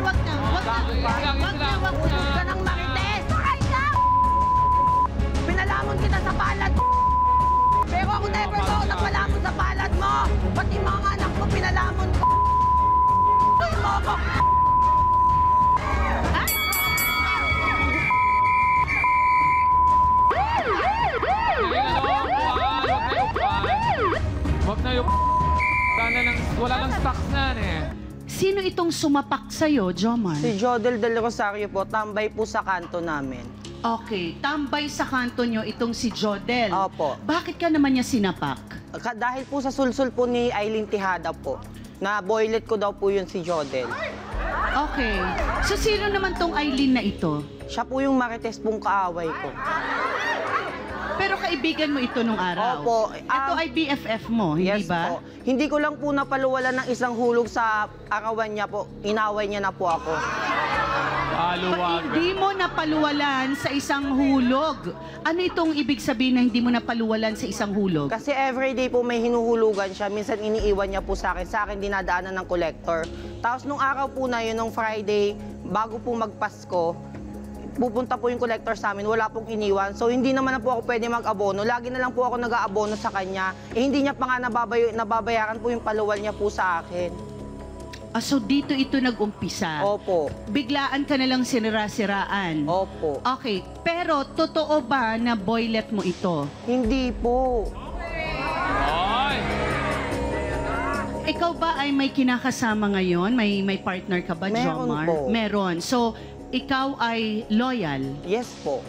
wag na. Wag na. Wag ka ng marites. Sakay ka! Pinalamon kita sa palad. Pero ako never ko ako nagpalamon sa palad mo. Pati mga anak ko pinalamon ko. Tuloy mo ako. Wag na yung wala nang stocks na yan eh. Sino itong sumapak sa'yo, Jomar? Si Jodel Del Rosario po, tambay po sa kanto namin. Okay, tambay sa kanto nyo itong si Jodel. Opo. Bakit ka naman niya sinapak? Dahil po sa sulsul po ni Aileen Tejada po, na boylet ko daw po yun si Jodel. Okay. So, sino naman tong Aileen na ito? Siya po yung marites pong kaaway ko. Pero kaibigan mo ito nung araw? Opo. Ito ay BFF mo, hindi Yes ba? po. Hindi ko lang po napaluwalan ng isang hulog sa arawan niya po. Inaway niya na po ako. Hindi mo napaluwalan sa isang hulog. Ano itong ibig sabihin na hindi mo napaluwalan sa isang hulog? Kasi everyday po may hinuhulugan siya. Minsan iniiwan niya po sa akin. Sa akin dinadaanan ng collector. Tapos nung araw po na yun, nung Friday, bago po magpasko, pupunta po yung collector sa amin, wala pong iniwan. So, hindi naman na po ako pwede mag-abono. Lagi na lang po ako nag-aabono sa kanya. Eh, hindi niya pa nga nababayaran po yung paluwal niya po sa akin. Ah, so dito ito nag-umpisa? Opo. Biglaan ka nalang sinira-siraan? Opo. Okay, pero totoo ba na boylet mo ito? Hindi po. Ay! Ikaw ba ay may kinakasama ngayon? May partner ka ba, Meron Jomar? po. Meron. So, ikaw ay loyal? Yes po.